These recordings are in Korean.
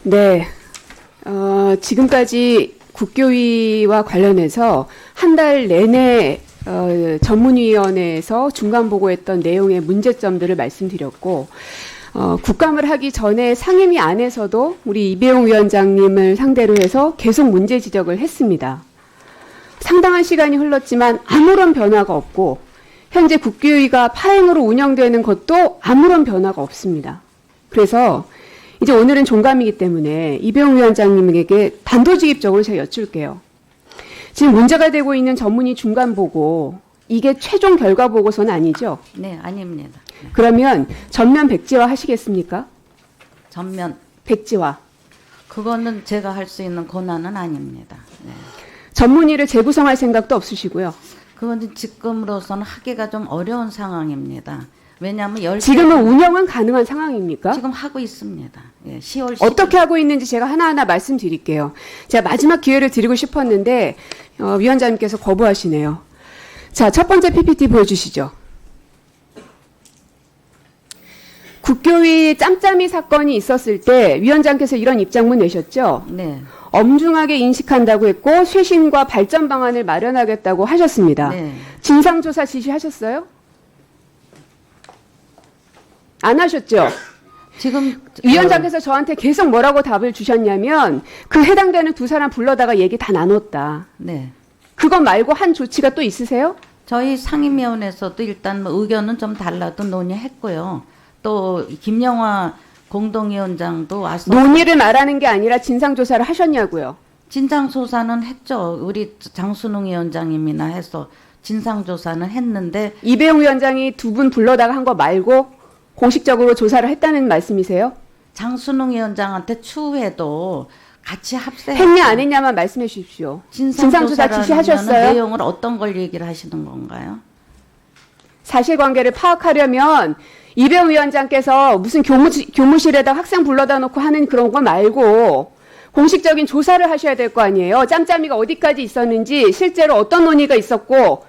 네, 지금까지 국교위와 관련해서 한 달 내내 전문위원회에서 중간 보고했던 내용의 문제점들을 말씀드렸고, 국감을 하기 전에 상임위 안에서도 우리 이배용 위원장님을 상대로 해서 계속 문제 지적을 했습니다. 상당한 시간이 흘렀지만 아무런 변화가 없고, 현재 국교위가 파행으로 운영되는 것도 아무런 변화가 없습니다. 그래서 이제 오늘은 종감이기 때문에 이배용 위원장님에게 단도직입적으로 제가 여쭐게요. 지금 문제가 되고 있는 전문위 중간 보고, 이게 최종 결과 보고서는 아니죠? 네, 아닙니다. 그러면 전면 백지화 하시겠습니까? 전면 백지화. 그거는 제가 할 수 있는 권한은 아닙니다. 네. 전문위를 재구성할 생각도 없으시고요. 그거는 지금으로서는 하기가 좀 어려운 상황입니다. 왜냐하면 지금은 운영은 가능한 상황입니까? 지금 하고 있습니다. 예, 10월 어떻게 하고 있는지 제가 하나하나 말씀드릴게요. 제가 마지막 기회를 드리고 싶었는데 위원장님께서 거부하시네요. 자, 첫 번째 PPT 보여주시죠. 국교위 짬짬이 사건이 있었을 때 위원장께서 이런 입장문 내셨죠? 네. 엄중하게 인식한다고 했고 쇄신과 발전 방안을 마련하겠다고 하셨습니다. 네. 진상조사 지시하셨어요? 안 하셨죠? 지금 위원장께서 저한테 계속 뭐라고 답을 주셨냐면 그 해당되는 두 사람 불러다가 얘기 다 나눴다. 네. 그것 말고 한 조치가 또 있으세요? 저희 상임위원회에서도 일단 뭐 의견은 좀 달라도 논의했고요. 또 김영화 공동위원장도 와서 논의를 말하는 게 아니라 진상조사를 하셨냐고요. 진상조사는 했죠. 우리 장순웅 위원장님이나 해서 진상조사는 했는데 이배용 위원장이 두 분 불러다가 한 거 말고 공식적으로 조사를 했다는 말씀이세요? 장순웅 위원장한테 추후에도 같이 합세했죠. 했냐 안 했냐만 말씀해 주십시오. 진상조사 지시하셨어요? 내용을 어떤 걸 얘기를 하시는 건가요? 사실관계를 파악하려면 이배용 위원장께서 무슨 교무실에다 학생 불러다 놓고 하는 그런 거 말고 공식적인 조사를 하셔야 될 거 아니에요. 짬짬이가 어디까지 있었는지 실제로 어떤 논의가 있었고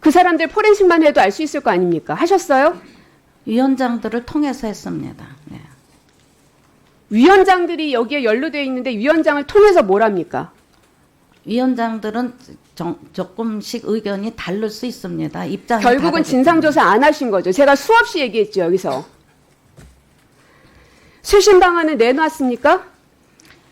그 사람들 포렌식만 해도 알 수 있을 거 아닙니까? 하셨어요? 위원장들을 통해서 했습니다. 네. 위원장들이 여기에 연루되어 있는데 위원장을 통해서 뭘 합니까? 위원장들은 조금씩 의견이 다를 수 있습니다. 입장이 결국은 다르기 진상조사 안 하신 거죠. 제가 수없이 얘기했죠, 여기서. 쇄신 방안을 내놨습니까?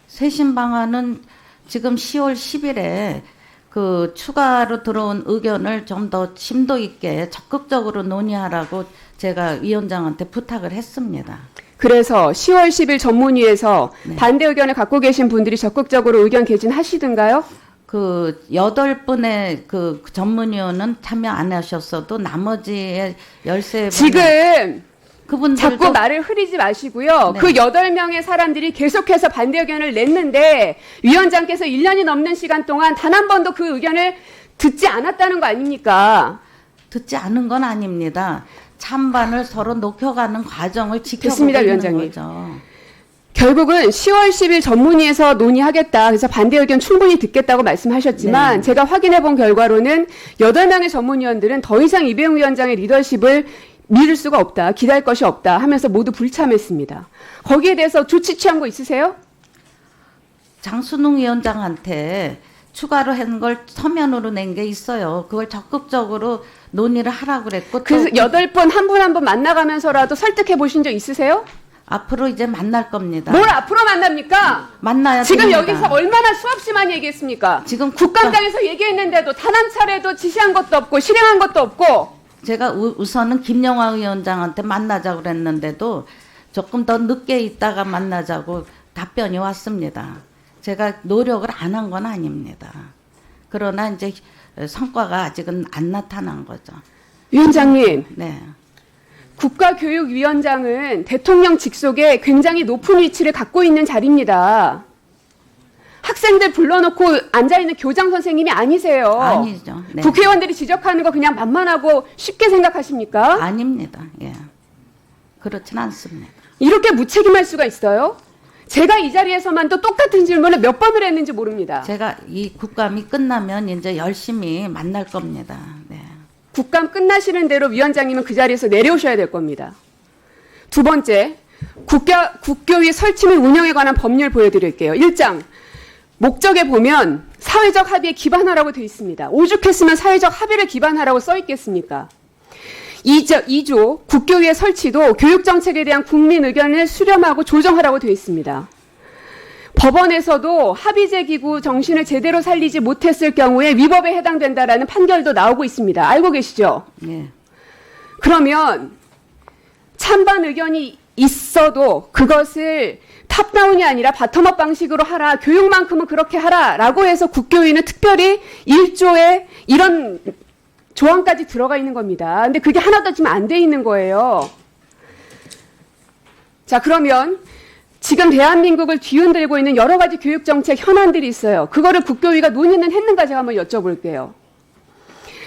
쇄신 방안은 지금 10월 10일에 그 추가로 들어온 의견을 좀 더 심도 있게 적극적으로 논의하라고 제가 위원장한테 부탁을 했습니다. 그래서 10월 10일 전문위에서 네. 반대 의견을 갖고 계신 분들이 적극적으로 의견 개진하시던가요? 그 8분의 그 전문위원은 참여 안 하셨어도 나머지의 13분 지금 그분들도 자꾸 말을 흐리지 마시고요. 네. 그 8명의 사람들이 계속해서 반대 의견을 냈는데 위원장께서 1년이 넘는 시간 동안 단 한 번도 그 의견을 듣지 않았다는 거 아닙니까? 듣지 않은 건 아닙니다. 찬반을 서로 높여가는 과정을 지켜보고 됐습니다, 있는 위원장님. 거죠. 결국은 10월 10일 전문위에서 논의하겠다. 그래서 반대 의견 충분히 듣겠다고 말씀하셨지만 네. 제가 확인해 본 결과로는 8명의 전문위원들은 더 이상 이배용 위원장의 리더십을 믿을 수가 없다. 기다릴 것이 없다 하면서 모두 불참했습니다. 거기에 대해서 조치 취한 거 있으세요? 장순웅 위원장한테 추가로 한 걸 서면으로 낸 게 있어요. 그걸 적극적으로 논의를 하라고 그랬고 그래서 또 8분 한 분 한 분 만나가면서라도 설득해 보신 적 있으세요? 앞으로 이제 만날 겁니다. 뭘 앞으로 만납니까? 만나야 지금 됩니다. 여기서 얼마나 수없이 많이 얘기했습니까? 지금 국감장에서 얘기했는데도 단 한 차례도 지시한 것도 없고 실행한 것도 없고 제가 우선은 김영화 위원장한테 만나자고 그랬는데도 조금 더 늦게 있다가 만나자고 답변이 왔습니다. 제가 노력을 안 한 건 아닙니다. 그러나 이제 성과가 아직은 안 나타난 거죠. 위원장님, 네. 국가교육위원장은 대통령 직속에 굉장히 높은 위치를 갖고 있는 자리입니다. 학생들 불러놓고 앉아있는 교장 선생님이 아니세요. 아니죠. 네. 국회의원들이 지적하는 거 그냥 만만하고 쉽게 생각하십니까? 아닙니다. 예. 그렇진 않습니다. 이렇게 무책임할 수가 있어요? 제가 이 자리에서만도 똑같은 질문을 몇 번을 했는지 모릅니다. 제가 이 국감이 끝나면 이제 열심히 만날 겁니다. 네. 국감 끝나시는 대로 위원장님은 그 자리에서 내려오셔야 될 겁니다. 두 번째, 국교위 설치 및 운영에 관한 법률 보여드릴게요. 1장 목적에 보면 사회적 합의에 기반하라고 되어 있습니다. 오죽했으면 사회적 합의를 기반하라고 써 있겠습니까? 2조 국교위의 설치도 교육정책에 대한 국민 의견을 수렴하고 조정하라고 되어 있습니다. 법원에서도 합의제 기구 정신을 제대로 살리지 못했을 경우에 위법에 해당된다라는 판결도 나오고 있습니다. 알고 계시죠? 네. 그러면 찬반 의견이 있어도 그것을 탑다운이 아니라 바텀업 방식으로 하라, 교육만큼은 그렇게 하라라고 해서 국교위는 특별히 1조에 이런 조항까지 들어가 있는 겁니다. 근데 그게 하나도 지금 안 돼 있는 거예요. 자, 그러면 지금 대한민국을 뒤흔들고 있는 여러 가지 교육정책 현안들이 있어요. 그거를 국교위가 논의는 했는가 제가 한번 여쭤볼게요.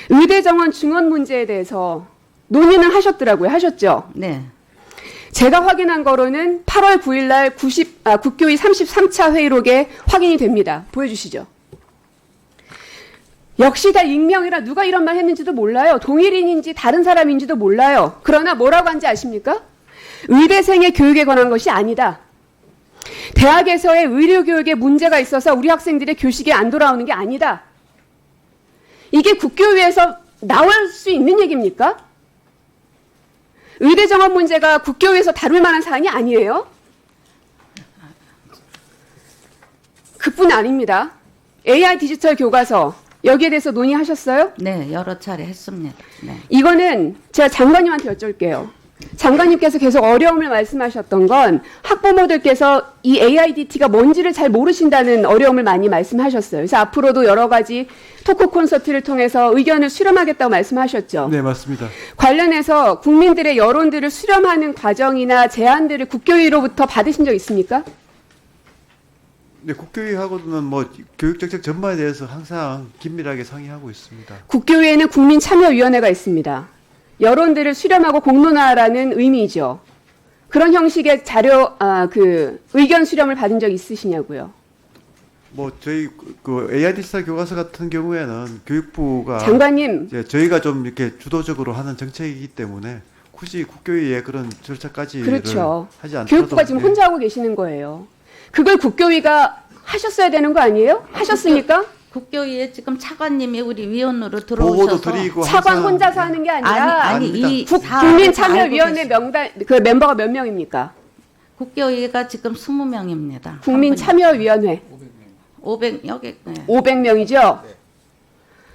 의대 정원 증원 문제에 대해서 논의는 하셨더라고요. 하셨죠? 네. 제가 확인한 거로는 8월 9일 날 국교위 33차 회의록에 확인이 됩니다. 보여주시죠. 역시 다 익명이라 누가 이런 말 했는지도 몰라요. 동일인인지 다른 사람인지도 몰라요. 그러나 뭐라고 한지 아십니까? 의대생의 교육에 관한 것이 아니다. 대학에서의 의료교육에 문제가 있어서 우리 학생들의 교식에 안 돌아오는 게 아니다. 이게 국교위에서 나올 수 있는 얘기입니까? 의대 정원 문제가 국교위에서 다룰 만한 사안이 아니에요? 그뿐 아닙니다. AI 디지털 교과서 여기에 대해서 논의하셨어요? 네, 여러 차례 했습니다. 네. 이거는 제가 장관님한테 여쭐게요. 장관님께서 계속 어려움을 말씀하셨던 건 학부모들께서 이 AIDT가 뭔지를 잘 모르신다는 어려움을 많이 말씀하셨어요. 그래서 앞으로도 여러 가지 토크 콘서트를 통해서 의견을 수렴하겠다고 말씀하셨죠. 네, 맞습니다. 관련해서 국민들의 여론들을 수렴하는 과정이나 제안들을 국교위로부터 받으신 적 있습니까? 네, 국교위하고는 뭐 교육정책 전반에 대해서 항상 긴밀하게 상의하고 있습니다. 국교위에는 국민참여위원회가 있습니다. 여론들을 수렴하고 공론화라는 의미이죠. 그런 형식의 자료, 의견 수렴을 받은 적 있으시냐고요? 뭐 저희 그 AI 디지털 교과서 같은 경우에는 교육부가 장관님, 이제 저희가 좀 이렇게 주도적으로 하는 정책이기 때문에 굳이 국교위에 그런 절차까지를 그렇죠. 하지 않더라도 교육부가 지금 혼자 하고 계시는 거예요. 그걸 국교위가 하셨어야 되는 거 아니에요? 하셨습니까? 국교위에 지금 차관님이 우리 위원으로 보고도 들어오셔서 드리고 차관 항상 혼자서 하는 게 아니라 아니 이 국민참여위원회 명단 그 멤버가 몇 명입니까? 국교위가 지금 20명입니다. 국민참여위원회 500 여기 네. 500명이죠.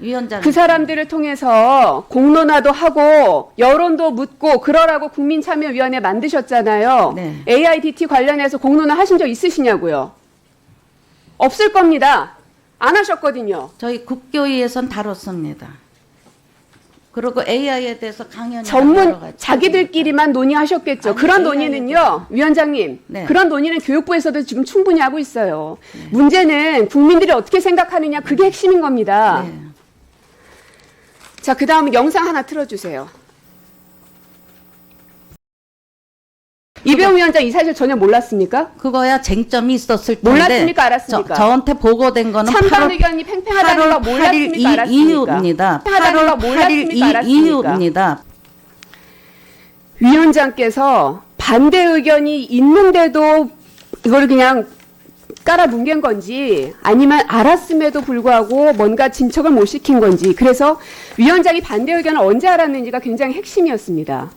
위원장 그 사람들을 통해서 공론화도 하고 여론도 묻고 그러라고 국민참여위원회 만드셨잖아요. 네. AIDT 관련해서 공론화 하신 적 있으시냐고요? 없을 겁니다. 안 하셨거든요. 저희 국교위에선 다뤘습니다. 그리고 AI에 대해서 강연이 전문 자기들끼리만 논의하셨겠죠. 아니, 그런 AI에 논의는요, 위원장님. 네. 그런 논의는 교육부에서도 지금 충분히 하고 있어요. 문제는 국민들이 어떻게 생각하느냐, 그게 핵심인 겁니다. 네. 자, 그 다음 영상 하나 틀어주세요. 이병우 위원장 이 사실 전혀 몰랐습니까? 그거야 쟁점이 있었을 텐데 몰랐습니까? 알았습니까? 저한테 보고된 거는 찬반 8월, 의견이 팽팽하다는 거 8월 8일 몰랐습니까? 알았습니까? 이후입니다. 팽팽하다는 거 8월 8일 몰랐습니까? 알았습니까? 이후입니다. 위원장께서 반대 의견이 있는데도 이걸 그냥 깔아 뭉갠 건지 아니면 알았음에도 불구하고 뭔가 진척을 못 시킨 건지 그래서 위원장이 반대 의견을 언제 알았는지가 굉장히 핵심이었습니다.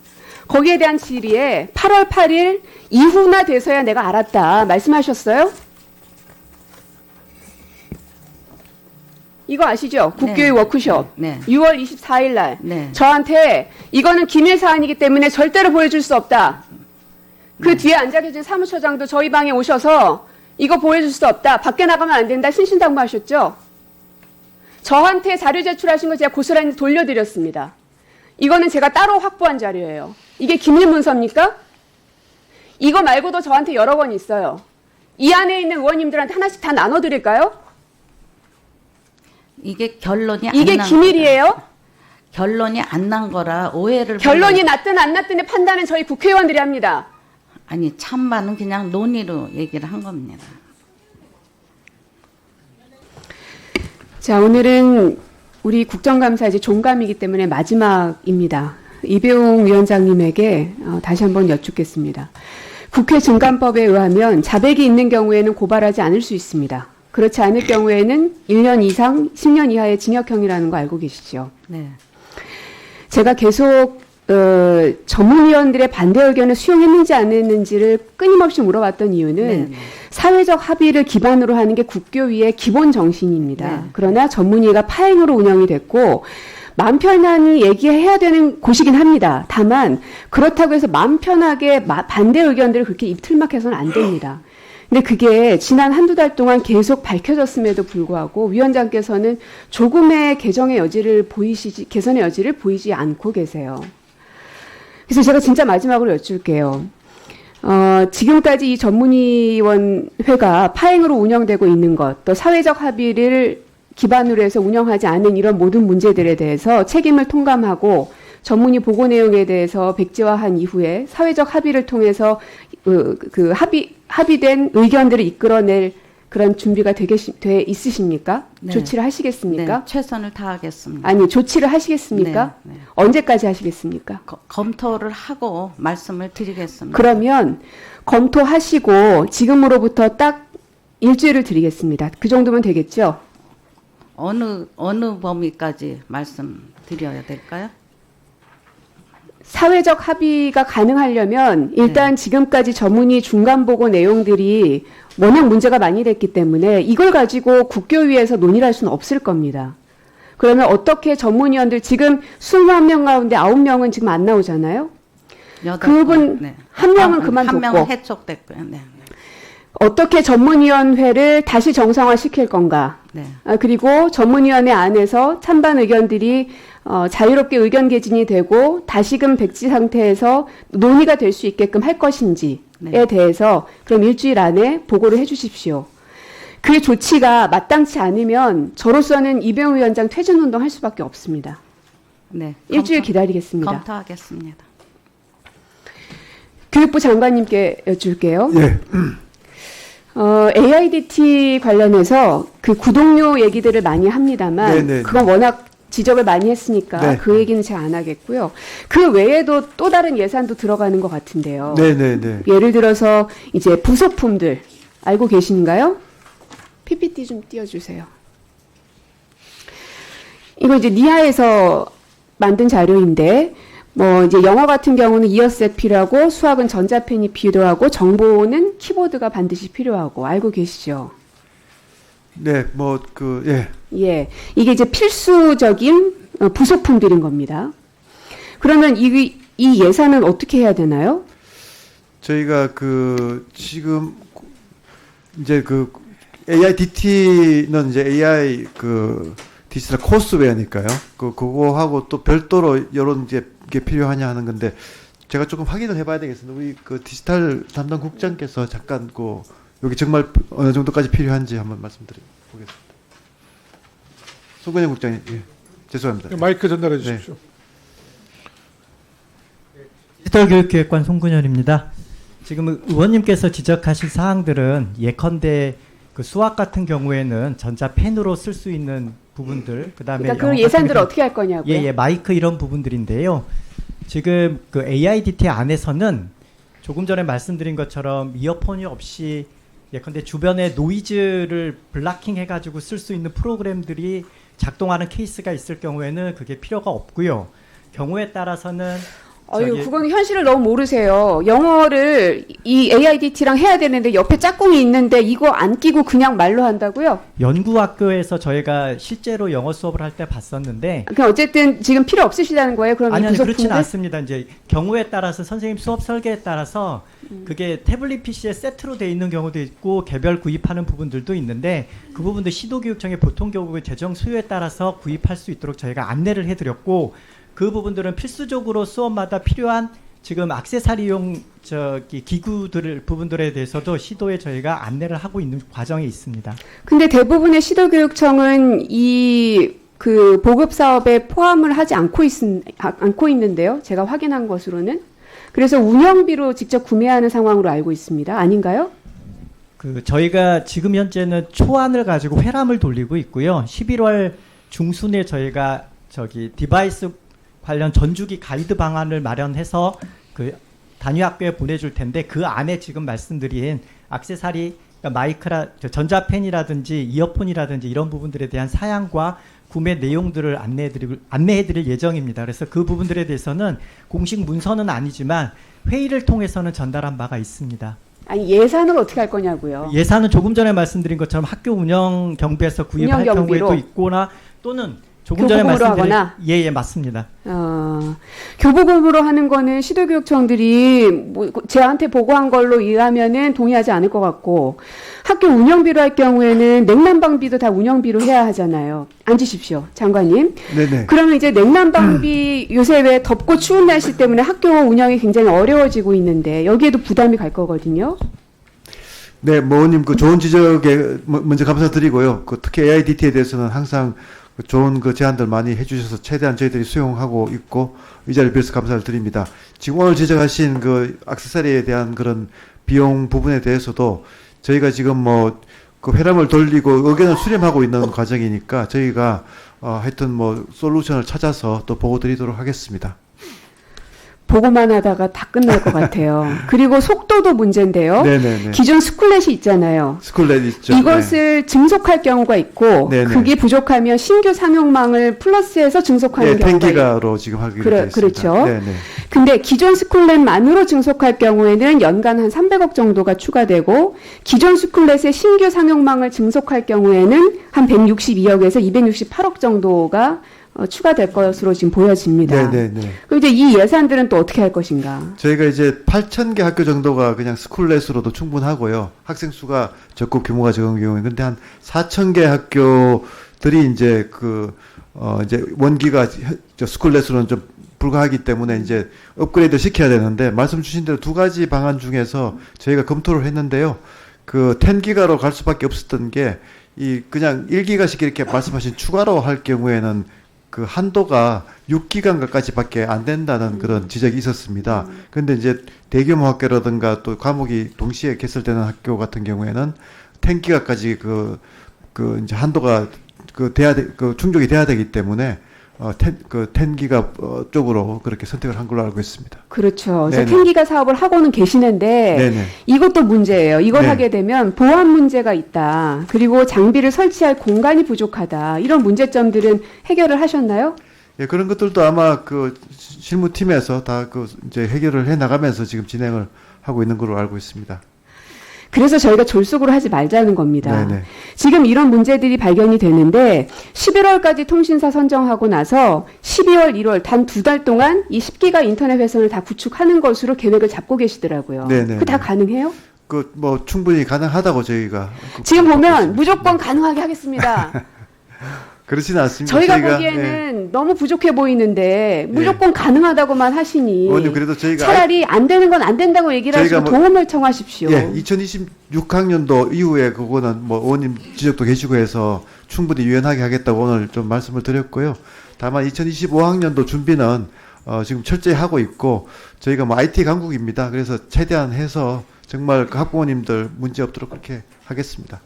거기에 대한 질의에 8월 8일 이후나 돼서야 내가 알았다 말씀하셨어요? 이거 아시죠? 국교의 네. 워크숍 네. 6월 24일 날 네. 저한테 이거는 기밀 사안이기 때문에 절대로 보여줄 수 없다. 그 뒤에 앉아 계신 사무처장도 저희 방에 오셔서 이거 보여줄 수 없다. 밖에 나가면 안 된다. 신신당부하셨죠? 저한테 자료 제출하신 거 제가 고스란히 돌려드렸습니다. 이거는 제가 따로 확보한 자료예요. 이게 기밀 문서입니까? 이거 말고도 저한테 여러 건 있어요. 이 안에 있는 의원님들한테 하나씩 다 나눠드릴까요? 이게 결론이 이게 안난 기밀이에요? 결론이 안 난 거라 오해를 결론이 났든 안 났든의 판단은 저희 국회의원들이 합니다. 아니 찬반은 그냥 논의로 얘기를 한 겁니다. 자, 오늘은 우리 국정감사 이제 종감이기 때문에 마지막입니다. 이배용 위원장님에게 다시 한번 여쭙겠습니다. 국회 증감법에 의하면 자백이 있는 경우에는 고발하지 않을 수 있습니다. 그렇지 않을 경우에는 1년 이상 10년 이하의 징역형이라는 거 알고 계시죠? 네. 제가 계속 전문위원들의 반대 의견을 수용했는지 안 했는지를 끊임없이 물어봤던 이유는 네. 사회적 합의를 기반으로 하는 게 국교위의 기본 정신입니다. 네. 그러나 전문위가 파행으로 운영이 됐고 마음 편안히 얘기해야 되는 곳이긴 합니다. 다만 그렇다고 해서 마음 편하게 반대 의견들을 그렇게 입틀막해서는 안 됩니다. 근데 그게 지난 한두 달 동안 계속 밝혀졌음에도 불구하고 위원장께서는 조금의 개선의 여지를 보이지 않고 계세요. 그래서 제가 진짜 마지막으로 여쭐게요. 지금까지 이 전문위원회가 파행으로 운영되고 있는 것, 또 사회적 합의를 기반으로 해서 운영하지 않은 이런 모든 문제들에 대해서 책임을 통감하고 전문위 보고 내용에 대해서 백지화한 이후에 사회적 합의를 통해서 합의된 의견들을 이끌어낼 그런 준비가 돼 있으십니까? 네. 조치를 하시겠습니까? 네, 최선을 다하겠습니다. 아니, 조치를 하시겠습니까? 네, 네. 언제까지 하시겠습니까? 검토를 하고 말씀을 드리겠습니다. 그러면 검토하시고 지금으로부터 딱 일주일을 드리겠습니다. 그 정도면 되겠죠? 어느 범위까지 말씀드려야 될까요? 사회적 합의가 가능하려면 일단 지금까지 전문위 중간보고 내용들이 워낙 문제가 많이 됐기 때문에 이걸 가지고 국교위에서 논의를 할 수는 없을 겁니다. 그러면 어떻게 전문위원들 지금 21명 가운데 9명은 지금 안 나오잖아요. 그분 한 명은 그만뒀고 한 명은 해촉됐고요. 네. 어떻게 전문위원회를 다시 정상화시킬 건가. 네. 그리고 전문위원회 안에서 찬반 의견들이 자유롭게 의견 개진이 되고 다시금 백지 상태에서 논의가 될 수 있게끔 할 것인지에 네. 대해서 그럼 일주일 안에 보고를 해 주십시오. 그 조치가 마땅치 않으면 저로서는 이병우 위원장 퇴진운동 할 수밖에 없습니다. 네. 일주일 기다리겠습니다. 검토하겠습니다. 교육부 장관님께 여쭐게요. 예. AIDT 관련해서 그 구독료 얘기들을 많이 합니다만 네네. 그건 워낙 지적을 많이 했으니까 네. 그 얘기는 제가 안 하겠고요. 그 외에도 또 다른 예산도 들어가는 것 같은데요. 네네네. 예를 들어서 이제 부속품들 알고 계신가요? PPT 좀 띄워주세요. 이거 이제 니아에서 만든 자료인데 뭐 이제 영어 같은 경우는 이어셋 필요하고 수학은 전자펜이 필요하고 정보는 키보드가 반드시 필요하고 알고 계시죠? 네, 예. 예, 이게 이제 필수적인 부속품들인 겁니다. 그러면 이 예산은 어떻게 해야 되나요? 저희가 지금 이제 AIDT는 이제 AI 디지털 코스웨어니까요. 그거하고 또 별도로 이런 이제 게 필요하냐 하는 건데 제가 조금 확인을 해봐야 되겠습니다. 우리 디지털 담당 국장께서 잠깐 여기 정말 어느 정도까지 필요한지 한번 말씀드려보겠습니다. 송근영 국장님, 예. 죄송합니다. 마이크 전달해 주십시오. 디지털교육기획관 송근현입니다. 지금 의원님께서 지적하신 사항들은 예컨대 수학 같은 경우에는 전자펜으로 쓸 수 있는 부분들, 그다음에 그러니까 그 예산들을 어떻게 할 거냐고요? 예, 마이크 이런 부분들인데요. 지금 AIDT 안에서는 조금 전에 말씀드린 것처럼 이어폰이 없이 예컨대 주변에 노이즈를 블락킹 해가지고 쓸 수 있는 프로그램들이 작동하는 케이스가 있을 경우에는 그게 필요가 없고요. 경우에 따라서는 그건 현실을 너무 모르세요. 영어를 이 AIDT랑 해야 되는데 옆에 짝꿍이 있는데 이거 안 끼고 그냥 말로 한다고요? 연구학교에서 저희가 실제로 영어 수업을 할 때 봤었는데 그럼 어쨌든 지금 필요 없으시다는 거예요? 그럼 아니 이 부속품들? 그렇지는 않습니다. 이제 경우에 따라서 선생님 수업 설계에 따라서 그게 태블릿 PC에 세트로 돼 있는 경우도 있고 개별 구입하는 부분들도 있는데 그 부분도 시도교육청의 보통 교육의 재정 수요에 따라서 구입할 수 있도록 저희가 안내를 해드렸고 그 부분들은 필수적으로 수업마다 필요한 지금 액세서리용 부분들에 대해서도 시도에 저희가 안내를 하고 있는 과정에 있습니다. 근데 대부분의 시도교육청은 이 보급 사업에 포함을 하지 않고 있는데요. 제가 확인한 것으로는. 그래서 운영비로 직접 구매하는 상황으로 알고 있습니다. 아닌가요? 저희가 지금 현재는 초안을 가지고 회람을 돌리고 있고요. 11월 중순에 저희가 디바이스 관련 전주기 가이드 방안을 마련해서 단위 학교에 보내줄 텐데 그 안에 지금 말씀드린 액세서리, 그러니까 전자펜이라든지 이어폰이라든지 이런 부분들에 대한 사양과 구매 내용들을 안내해드릴 예정입니다. 그래서 그 부분들에 대해서는 공식 문서는 아니지만 회의를 통해서는 전달한 바가 있습니다. 아니 예산을 어떻게 할 거냐고요. 예산은 조금 전에 말씀드린 것처럼 학교 운영 경비에서 구입할 운영 경비로. 경우에도 있거나 또는 조금 전에 교부금으로 말씀드린 하거나? 예, 맞습니다. 교부금으로 하는 거는 시도교육청들이 뭐 제한테 보고한 걸로 의하면은 동의하지 않을 것 같고 학교 운영비로 할 경우에는 냉난방비도 다 운영비로 해야 하잖아요. 앉으십시오, 장관님. 네네. 그러면 이제 냉난방비 요새 왜 덥고 추운 날씨 때문에 학교 운영이 굉장히 어려워지고 있는데 여기에도 부담이 갈 거거든요. 네, 모 의원님 그 좋은 지적에 먼저 감사드리고요. 그 특히 AIDT에 대해서는 항상 그 좋은 그 제안들 많이 해주셔서 최대한 저희들이 수용하고 있고 이 자리를 빌어서 감사를 드립니다. 지금 오늘 지적하신 그 액세서리에 대한 그런 비용 부분에 대해서도 저희가 지금 뭐 그 회람을 돌리고 의견을 수렴하고 있는 과정이니까 저희가 하여튼 뭐 솔루션을 찾아서 또 보고 드리도록 하겠습니다. 보고만 하다가 다 끝날 것 같아요. 그리고 속도도 문제인데요. 네네네. 기존 스쿨렛이 있잖아요. 스쿨렛 있죠. 이것을 증속할 경우가 있고 네네. 그게 부족하면 신규 상용망을 플러스해서 증속하는 네, 경우가 있고 10기가로 지금 하기로 되어 있습니다. 그렇죠. 네네. 근데 기존 스쿨렛만으로 증속할 경우에는 연간 한 300억 정도가 추가되고 기존 스쿨렛의 신규 상용망을 증속할 경우에는 한 162억에서 268억 정도가 추가될 것으로 지금 보여집니다. 네네네. 그럼 이제 이 예산들은 또 어떻게 할 것인가? 저희가 이제 8,000개 학교 정도가 그냥 스쿨렛으로도 충분하고요. 학생 수가 적고 규모가 적은 경우에 근데 한 4,000개 학교들이 이제 이제 원기가 스쿨렛으로는 좀 불가하기 때문에 이제 업그레이드 시켜야 되는데 말씀 주신 대로 두 가지 방안 중에서 저희가 검토를 했는데요. 그 10기가로 갈 수밖에 없었던 게 이 그냥 1기가씩 이렇게 말씀하신 추가로 할 경우에는 그 한도가 6기간까지밖에 안 된다는 그런 지적이 있었습니다. 그런데 이제 대규모 학교라든가 또 과목이 동시에 개설되는 학교 같은 경우에는 10기가까지 이제 한도가 충족이 돼야 되기 때문에 10기가 쪽으로 그렇게 선택을 한 걸로 알고 있습니다. 그렇죠. 그래서 네네. 텐기가 사업을 하고는 계시는데 네네. 이것도 문제예요. 이걸 네. 하게 되면 보안 문제가 있다. 그리고 장비를 설치할 공간이 부족하다. 이런 문제점들은 해결을 하셨나요? 예, 그런 것들도 아마 그 실무팀에서 다 이제 해결을 해 나가면서 지금 진행을 하고 있는 걸로 알고 있습니다. 그래서 저희가 졸속으로 하지 말자는 겁니다. 네네. 지금 이런 문제들이 발견이 되는데 11월까지 통신사 선정하고 나서 12월, 1월 단 2달 동안 이 10기가 인터넷 회선을 다 구축하는 것으로 계획을 잡고 계시더라고요. 네네. 그 다 가능해요? 뭐 충분히 가능하다고 저희가 지금 받고 보면 있습니다. 무조건 가능하게 하겠습니다. 그렇지는 않습니다. 저희가 보기에는 너무 부족해 보이는데 무조건 가능하다고만 하시니 의원님 그래도 저희가 차라리 안 되는 건 안 된다고 얘기를 저희가 하시고 뭐- 도움을 청하십시오. 예, 2026학년도 이후에 그거는 뭐 의원님 지적도 계시고 해서 충분히 유연하게 하겠다고 오늘 좀 말씀을 드렸고요. 다만 2025학년도 준비는 지금 철저히 하고 있고 저희가 뭐 IT 강국입니다. 그래서 최대한 해서 정말 그 학부모님들 문제 없도록 그렇게 하겠습니다.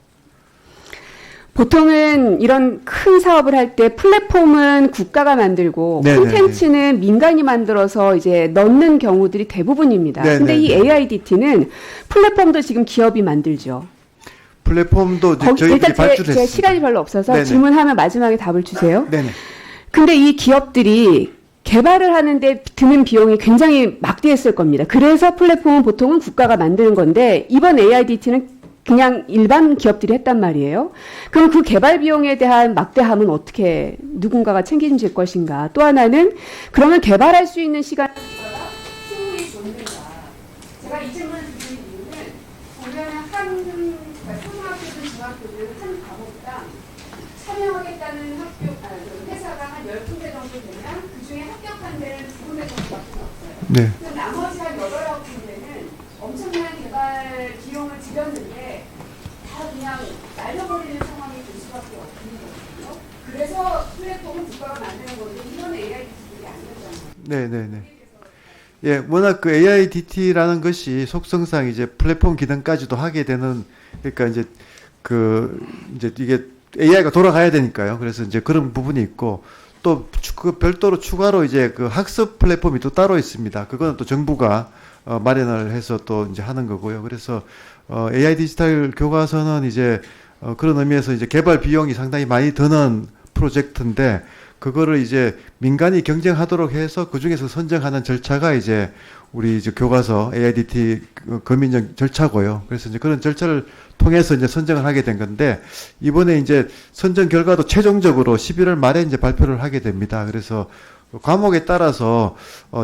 보통은 이런 큰 사업을 할 때 플랫폼은 국가가 만들고 네네네. 콘텐츠는 민간이 만들어서 이제 넣는 경우들이 대부분입니다. 근데 이 네네네. AIDT는 플랫폼도 지금 기업이 만들죠. 플랫폼도 이제 저희들이 일단 발주를 제 했습니다. 시간이 별로 없어서 네네. 질문하면 마지막에 답을 주세요. 네네. 근데 이 기업들이 개발을 하는데 드는 비용이 굉장히 막대했을 겁니다. 그래서 플랫폼은 보통은 국가가 만드는 건데 이번 AIDT는 그냥 일반 기업들이 했단 말이에요. 그럼 그 개발 비용에 대한 막대함은 어떻게 누군가가 책임질 것인가? 또 하나는 그러면 개발할 수 있는 시간 충분히 줬는가? 제가 이 질문을 드리는 이유는 보면 초등학교든 중학교든 한 과목당 참여하겠다는 회사가 한 10군데 정도 되면 그중에 합격한 데는 2군데 정도밖에 없어요. 네. 그럼 나머지 한 8, 9군데는 엄청난 개발 비용을 들였는데 다 그냥 날려버리는 상황이 될 수밖에 없는 거거든요. 그래서 플랫폼은 국가가 만드는 건데 이런 AIDT들이 안 되잖아요. 네네네. 예, 워낙 그 AIDT라는 것이 속성상 이제 플랫폼 기능까지도 하게 되는, 그러니까 이제 이제 이게 AI가 돌아가야 되니까요. 그래서 이제 그런 부분이 있고, 또 그 별도로 추가로 이제 그 학습 플랫폼이 또 따로 있습니다. 그거는 또 정부가 마련을 해서 또 이제 하는 거고요. 그래서 AI 디지털 교과서는 이제 그런 의미에서 이제 개발 비용이 상당히 많이 드는 프로젝트인데 그거를 이제 민간이 경쟁하도록 해서 그 중에서 선정하는 절차가 이제 우리 이제 교과서 AIDT 검인정 절차고요. 그래서 이제 그런 절차를 통해서 이제 선정을 하게 된 건데 이번에 이제 선정 결과도 최종적으로 11월 말에 이제 발표를 하게 됩니다. 그래서 과목에 따라서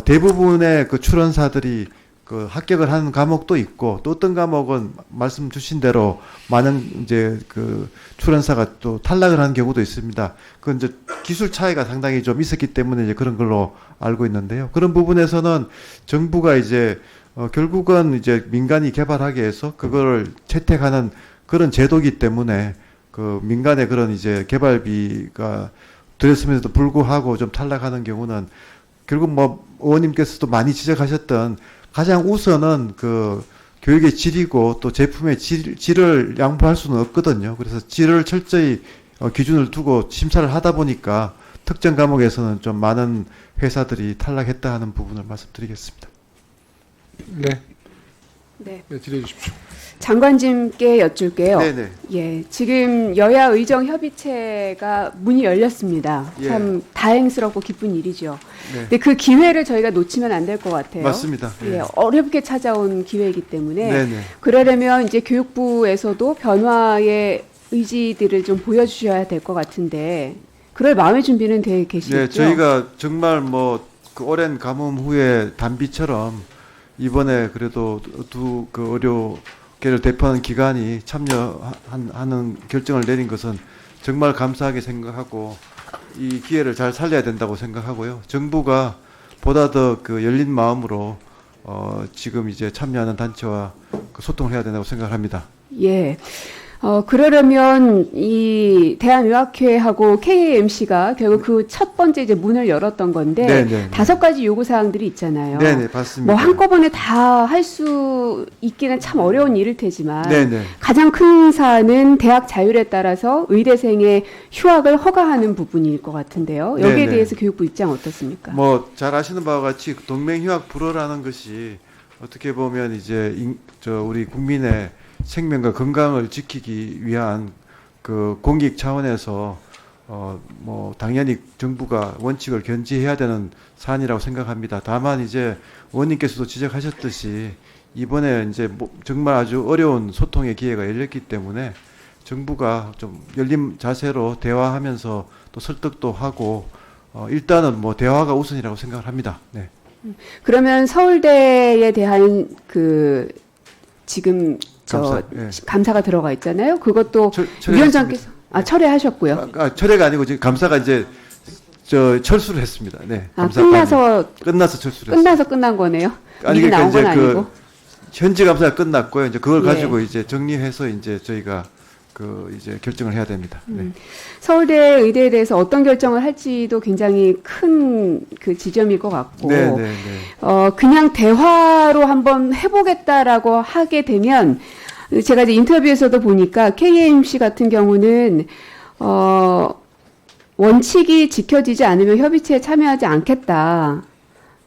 대부분의 그 출원사들이 그 합격을 하는 과목도 있고 또 어떤 과목은 말씀 주신 대로 많은 이제 그 출원사가 또 탈락을 하는 경우도 있습니다. 그건 이제 기술 차이가 상당히 좀 있었기 때문에 이제 그런 걸로 알고 있는데요. 그런 부분에서는 정부가 이제 결국은 이제 민간이 개발하게 해서 그거를 채택하는 그런 제도이기 때문에 그 민간의 그런 이제 개발비가 들였음에도 불구하고 좀 탈락하는 경우는 결국 뭐 의원님께서도 많이 지적하셨던 가장 우선은 그 교육의 질이고 또 제품의 질을 양보할 수는 없거든요. 그래서 질을 철저히 기준을 두고 심사를 하다 보니까 특정 과목에서는 좀 많은 회사들이 탈락했다 하는 부분을 말씀드리겠습니다. 네. 네. 네, 질의해 주십시오. 장관님께 여쭐게요. 네네. 예, 지금 여야 의정 협의체가 문이 열렸습니다. 예. 참 다행스럽고 기쁜 일이죠. 네. 근데 그 기회를 저희가 놓치면 안 될 것 같아요. 맞습니다. 예, 어렵게 찾아온 기회이기 때문에 네네. 그러려면 이제 교육부에서도 변화의 의지들을 좀 보여주셔야 될 것 같은데 그럴 마음의 준비는 돼 계시죠? 네, 저희가 정말 뭐 그 오랜 가뭄 후에 단비처럼 이번에 그래도 두 그 의료계를 대표하는 기관이 참여하는 결정을 내린 것은 정말 감사하게 생각하고 이 기회를 잘 살려야 된다고 생각하고요. 정부가 보다 더 그 열린 마음으로 지금 이제 참여하는 단체와 그 소통을 해야 된다고 생각합니다. 예. 그러려면 이 대한의학회하고 KAMC가 결국 그 첫 번째 이제 문을 열었던 건데 네네. 5가지 요구 사항들이 있잖아요. 네네, 맞습니다. 뭐 한꺼번에 다 할 수 있기는 참 어려운 일일 테지만 네네. 가장 큰 사안은 대학 자율에 따라서 의대생의 휴학을 허가하는 부분일 것 같은데요. 여기에 네네. 대해서 교육부 입장 어떻습니까? 뭐 잘 아시는 바와 같이 동맹휴학 불허라는 것이 어떻게 보면 이제 우리 국민의 생명과 건강을 지키기 위한 그 공익 차원에서 뭐 당연히 정부가 원칙을 견지해야 되는 사안이라고 생각합니다. 다만 이제 의원님께서도 지적하셨듯이 이번에 이제 정말 아주 어려운 소통의 기회가 열렸기 때문에 정부가 좀 열린 자세로 대화하면서 또 설득도 하고 일단은 뭐 대화가 우선이라고 생각을 합니다. 네. 그러면 서울대에 대한 그 지금 감사, 예. 감사가 들어가 있잖아요. 그것도 철회했습니다. 위원장께서 철회하셨고요. 철회가 아니고 지금 감사가 이제 철수를 했습니다. 네. 끝나서 철수를 했습니다. 끝나서 끝난 거네요. 아니 미리 그러니까 나온 건 이제 아니고. 현지 감사가 끝났고요. 이제 그걸 예. 가지고 이제 정리해서 이제 저희가 그 이제 결정을 해야 됩니다. 네. 서울대 의대에 대해서 어떤 결정을 할지도 굉장히 큰 그 지점일 것 같고, 네, 네, 네. 그냥 대화로 한번 해보겠다라고 하게 되면 제가 이제 인터뷰에서도 보니까 KMC 같은 경우는 원칙이 지켜지지 않으면 협의체에 참여하지 않겠다.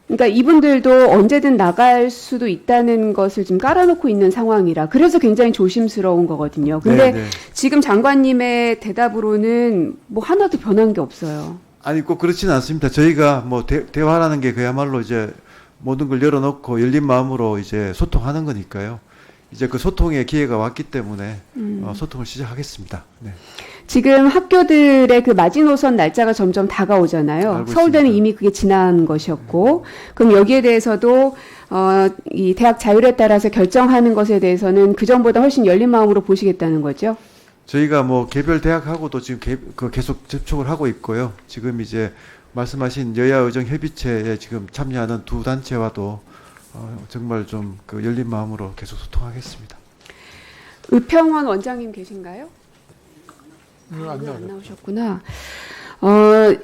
그러니까 이분들도 언제든 나갈 수도 있다는 것을 지금 깔아놓고 있는 상황이라 그래서 굉장히 조심스러운 거거든요. 근데 네, 네. 지금 장관님의 대답으로는 뭐 하나도 변한 게 없어요. 아니 꼭 그렇지는 않습니다. 저희가 뭐 대화라는 게 그야말로 이제 모든 걸 열어놓고 열린 마음으로 이제 소통하는 거니까요. 이제 그 소통의 기회가 왔기 때문에 소통을 시작하겠습니다. 네. 지금 학교들의 그 마지노선 날짜가 점점 다가오잖아요. 알고 서울대는 있습니다. 이미 그게 지난 것이었고, 그럼 여기에 대해서도 이 대학 자율에 따라서 결정하는 것에 대해서는 그 전보다 훨씬 열린 마음으로 보시겠다는 거죠? 저희가 뭐 개별 대학하고도 지금 계속 접촉을 하고 있고요. 지금 이제 말씀하신 여야 의정 협의체에 지금 참여하는 두 단체와도 정말 좀 그 열린 마음으로 계속 소통하겠습니다. 의평원 원장님 계신가요? 안 안 나와요. 나오셨구나.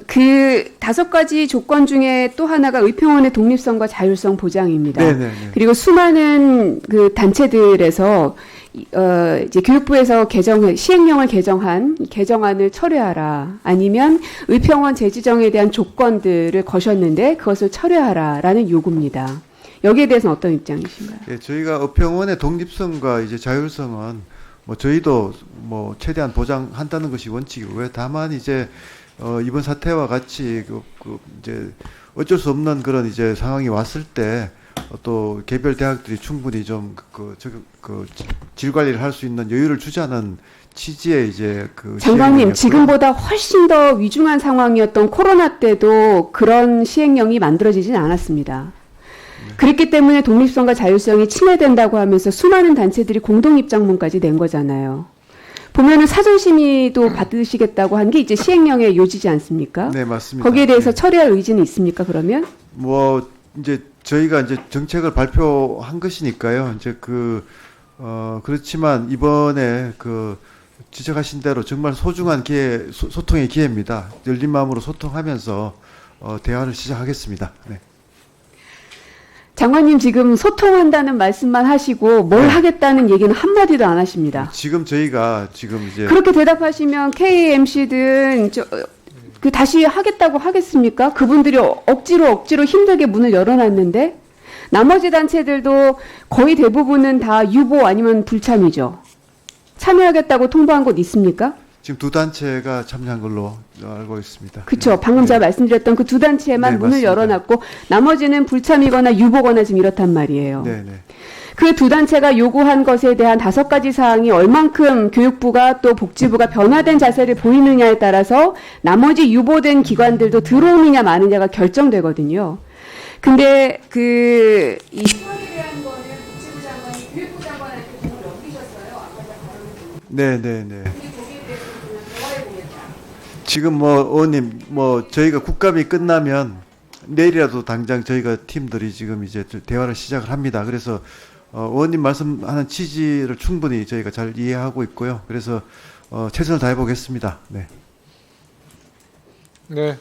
그 5가지 조건 중에 또 하나가 의평원의 독립성과 자율성 보장입니다. 네네네. 그리고 수많은 그 단체들에서 이제 교육부에서 시행령을 개정한 개정안을 철회하라, 아니면 의평원 재지정에 대한 조건들을 거셨는데 그것을 철회하라라는 요구입니다. 여기에 대해서는 어떤 입장이신가요? 예, 저희가 의평원의 독립성과 이제 자율성은 뭐 저희도 뭐 최대한 보장한다는 것이 원칙이고요. 다만 이제 이번 사태와 같이 이제 어쩔 수 없는 그런 이제 상황이 왔을 때 또 개별 대학들이 충분히 좀 질 관리를 할 수 있는 여유를 주자는 취지의 이제 그 장관님, 시행령이었고요. 지금보다 훨씬 더 위중한 상황이었던 코로나 때도 그런 시행령이 만들어지진 않았습니다. 그렇기 때문에 독립성과 자율성이 침해된다고 하면서 수많은 단체들이 공동 입장문까지 낸 거잖아요. 보면은 사전 심의도 받으시겠다고 한 게 이제 시행령의 요지지 않습니까? 네, 맞습니다. 거기에 대해서 네. 처리할 의지는 있습니까? 그러면 뭐 이제 저희가 이제 정책을 발표한 것이니까요. 이제 그렇지만 이번에 지적하신 대로 정말 소중한 기회, 소통의 기회입니다. 열린 마음으로 소통하면서 대화를 시작하겠습니다. 네. 장관님 지금 소통한다는 말씀만 하시고 뭘 네. 하겠다는 얘기는 한마디도 안 하십니다. 지금 저희가 지금 이제 그렇게 대답하시면 KMC든 다시 하겠다고 하겠습니까? 그분들이 억지로 힘들게 문을 열어놨는데 나머지 단체들도 거의 대부분은 다 유보 아니면 불참이죠. 참여하겠다고 통보한 곳 있습니까? 지금 두 단체가 참여한 걸로 알고 있습니다. 그렇죠. 네. 방금 제가 네. 말씀드렸던 그 두 단체만 네, 문을 맞습니다. 열어놨고 나머지는 불참이거나 유보거나 지금 이렇단 말이에요. 네, 네. 그 두 단체가 요구한 것에 대한 5가지 사항이 얼만큼 교육부가 또 복지부가 변화된 자세를 보이느냐에 따라서 나머지 유보된 기관들도 들어오느냐 마느냐가 결정되거든요. 근데 이 수학에 대한 거는 복지부 장관이 교육부 장관한테 공을 넘기셨어요. 아까 제가 발언을 네, 네, 네. 근데 거기에 대해서 그냥 대화해보겠다. 지금 의원님 저희가 국감이 끝나면 내일이라도 당장 저희가 팀들이 지금 이제 대화를 시작을 합니다. 그래서 의원님 말씀하는 취지를 충분히 저희가 잘 이해하고 있고요. 그래서 최선을 다해 보겠습니다. 네. 네.